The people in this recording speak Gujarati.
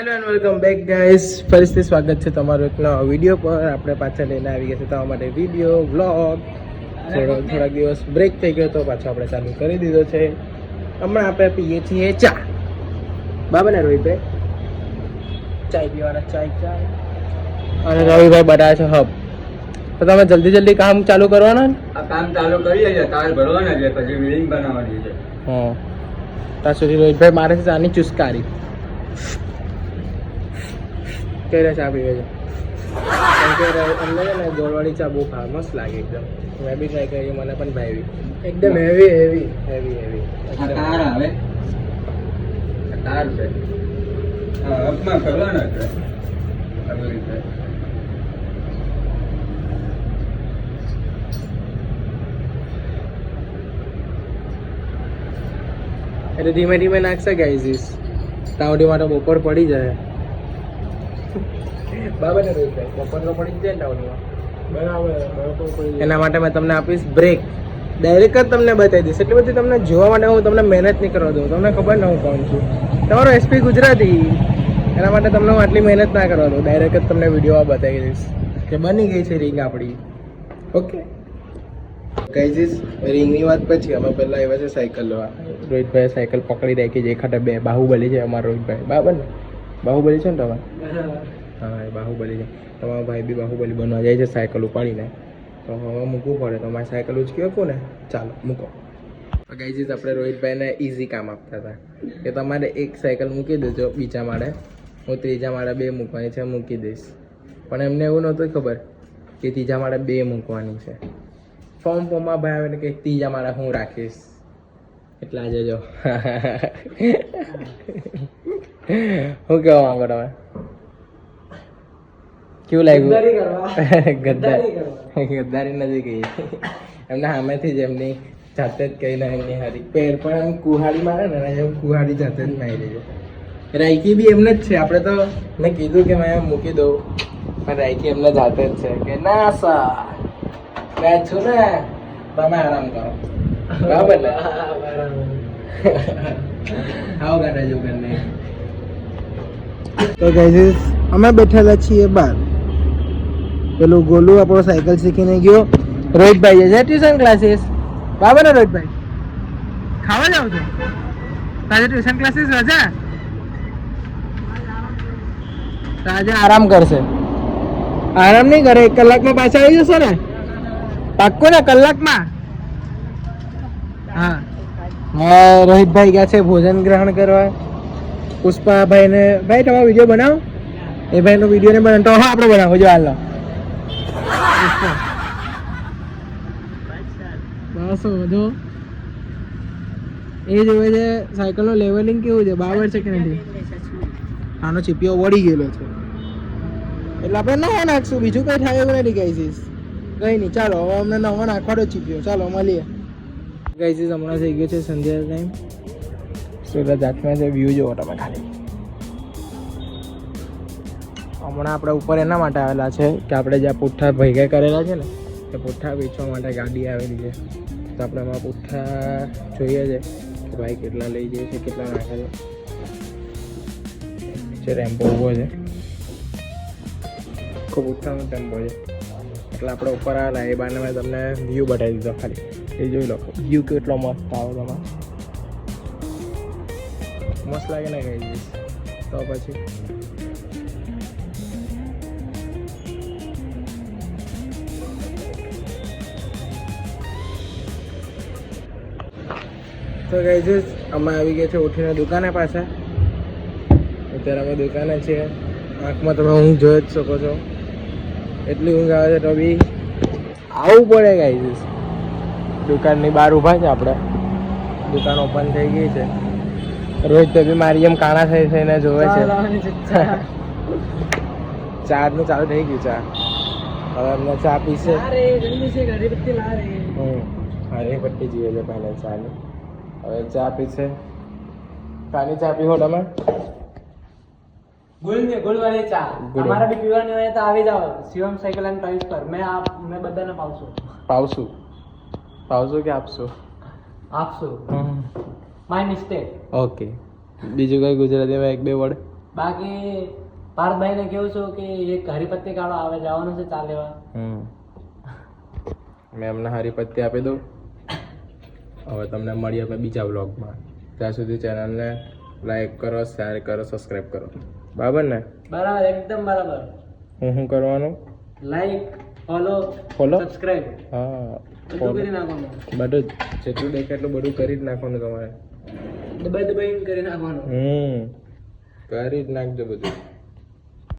Hello and welcome back guys, ફરીથી સ્વાગત છે તમારો એક નવા વિડીયો પર. આપણે પાછા લઈને આવી ગયા છે તમારા માટે વિડીયો વ્લોગ. થોડાક દિવસ બ્રેક થઈ ગયો તો પાછો આપણે ચાલુ કરી દીધો છે. હમણાં આપણે પીએ છીએ ચા. બાબા ને રોહિતભાઈ ચાય પીવાના, ચાય અને રવિભાઈ બનાવે છે હબ. તો તમે જલ્દી કામ ચાલુ કરવાના ને? આ કામ ચાલુ કરીએ છે, તાર ભરવાના છે, પછી બિલ્ડિંગ બનાવવાની છે. હા, ત્યાં સુધી રોહિતભાઈ મારે છે ચાની ચુસ્કારી. કઈ રહે ચા પીવે છે? કેમ કે અમને છે ને ગોળવાળી ચા બહુ મસ્ત લાગે એકદમ. મેં બી ટ્રાય કરી, મને પણ ભાવી. એકદમ હેવી. આ તાર આવે, આ તાર છે. હા, અપમાં કરવાના છે આવી રીતે. એટલે ધીમે ધીમે નાખશે ગાઈઝીસ, તાવડી માટે બપોર પડી જાય. બરાબર ને રોહિતભાઈ? બપોર તો પડી જ જાય ને તાવડીમાં. બરાબર પડી જાય. એના માટે મેં તમને આપીશ બ્રેક. ડાયરેક્ટ જ તમને બતાવી દઈશ. એટલી બધી તમને જોવા માટે હું તમને મહેનત નહીં કરવા દઉં. તમને ખબર ને હું કોણ છું, તમારો એસપી ગુજરાતી. એના માટે તમને હું આટલી મહેનત ના કરવા દઉં. ડાયરેક્ટ જ તમને વિડીયો બતાવી દઈશ કે બની ગઈ છે રીંગ આપણી. ઓકે ગાઈઝીસ, રીંગની વાત પછી અમે પહેલાં આવ્યા છે સાયકલ લેવા. રોહિતભાઈ સાયકલ પકડી રાખી છે. એક હાથે બે બાહુબલી છે અમારો રોહિતભાઈ. બરાબર ને? બાહુબલી છે ને તમે? હા, એ બાહુબલી છે. તમારો ભાઈ બી બાહુબલી બનવા જાય છે સાયકલ ઉપાડીને. તો હવે મૂકવું પડે. તો મારી સાયકલ ઉચકી આપું ને? ચાલો મૂકો. ગાઈઝીસ, આપણે રોહિતભાઈને ઇઝી કામ આપતા હતા કે તમારે એક સાયકલ મૂકી દેજો બીજા માળે, હું ત્રીજા માળે બે મૂકવાની છે, મૂકી દઈશ. પણ એમને એવું નહોતું ખબર કે ત્રીજા માળે બે મૂકવાની છે. ફોર્મમાં ભાઈ આવે ને કે ત્રીજા માળે હું રાખીશ. એટલે આજે જો શું કહેવા માંગો તમે? કેવું લાગ્યું? ગદ્દારી નથી કહી એમને સામેથી જ એમની જાતે જ કહીને એમની હારી પેર પણ એમ કુહાડી મારે ને એમ કુહાડી જાતે જ મારી દેજો. રાયકી બી એમને જ છે. આપણે તો મેં કીધું કે મેં મૂકી દઉં, પણ રાયકી એમને જાતે જ છે કે ના સર મેં છું ને, તમે આરામ કરો. બરાબર ને? આવો ગાડા જો કરીને. તો ગાઈઝ, અમે બેઠેલા છીએ બહાર. પેલું ગોલું આપણો સાયકલ શીખીને ગયો. રોહિતભાઈ છે ટ્યુશન ક્લાસીસ. બરાબર ને રોહિતભાઈ? ખાવા જાવ છો? આજે ટ્યુશન ક્લાસીસ રજા, તો આજે આરામ કરશે. આરામ નહીં કરે, 1 કલાકમાં પાછા આવી જશો ને? પાક્કું ને? કલાકમાં? હા. રોહિતભાઈ ગયા છે ભોજન ગ્રહણ કરવા. પુષ્પાભાઈ ને ભાઈ તમારો વિડીયો બનાવો. એ ભાઈનો વિડીયો ને બનાવતો હા આપણે બનાવો જો હાલ બસ વધુ એ જોવે છે સાયકલનું લેવલિંગ કેવું છે, બરાબર છે કે નથી? આનો ચીપિયો વળી ગયેલો છે એટલે આપણે નવો નાખશું, બીજું કંઈ થાય એવું નથી ગાઈઝીસ. કંઈ નહીં, ચાલો હવે અમને નવો નાખવાનો ચીપિયો. ચાલો મળીએ ગાઈઝીસ. હમણાં થઈ ગયો છે સંધ્યા ટાઈમ. સુરત હાથમાં છે, વ્યૂ જોવો તમે ખાલી. હમણાં આપણે ઉપર એના માટે આવેલા છે કે આપણે જ્યાં પુઠ્ઠા ભેગા કરેલા છે ને એ પુઠ્ઠા વેચવા માટે ગાડી આવેલી છે. તો આપણે એમાં પુઠ્ઠા જોઈએ છે કે ભાઈ કેટલા લઈ જઈએ છે, કેટલા નાખે છે. રેમ્પો ઊભો છે, ખૂબ પુઠ્ઠાનો ટેમ્પો છે. એટલે આપણે ઉપર આવેલા એ બાને મેં તમને વ્યૂ બતાવી દીધો ખાલી. એ જોઈ લો વ્યૂ કેટલો મસ્ત આવે તમારે. મસ્ત લાગે ને કઈ તો પછી તો ગાઈઝ અમે આવી ગયા છે ઉઠીને દુકાને પાછા. અત્યારે અમે દુકાને છીએ. આંખમાં તમે ઊંઘ જોઈ જ શકો છો, એટલી ઊંઘ આવે છે તો બી આવવું પડે ગાઈઝ. દુકાનની બહાર ઊભા છે આપણે. દુકાન ઓપન થઈ ગઈ છે. રોજ તો બી મારી એમ કાણા થઈને જોવે છે. ચાનું ચાલુ થઈ ગયું ચા. હવે અમને ચા પીશે. હરી પટ્ટી જોઈએ છે પહેલા ચાની. હવે ચા પીશે. કાની ચા પીવો તમે? ગુળ વાળી ચા. તમારે બી પીવાની હોય તો આવી જાઓ શિવમ સાયકલ એન્ડ ટોયસ પર. મેં બધાને પાવશું કે આપશું? My mistake. ઓકે, બીજું કઈ ગુજરાતીમાં 1-2 વર્ડ? બાકી પાર્થભાઈને કેવું છું કે એક હરિપત્તી કાળો આવે જવાનું છે ચા લેવા. મેં એમને હરિપત્તી આપી દઉં. હવે તમને મળીએ આપણે બીજા બ્લોગમાં. ત્યાં સુધી ચેનલને લાઈક કરો, શેર કરો, સબસ્ક્રાઈબ કરો. બરાબર ને? બરાબર, એકદમ બરાબર. હું કરવાનું? Like, follow, subscribe. હા, બધું કરી નાખવાનું. બધું જેટલું દેખાય એટલું બધું કરી જ નાખવાનું તમારે. દબાઈ કરી નાખવાનું. કરી જ નાખજો બધું.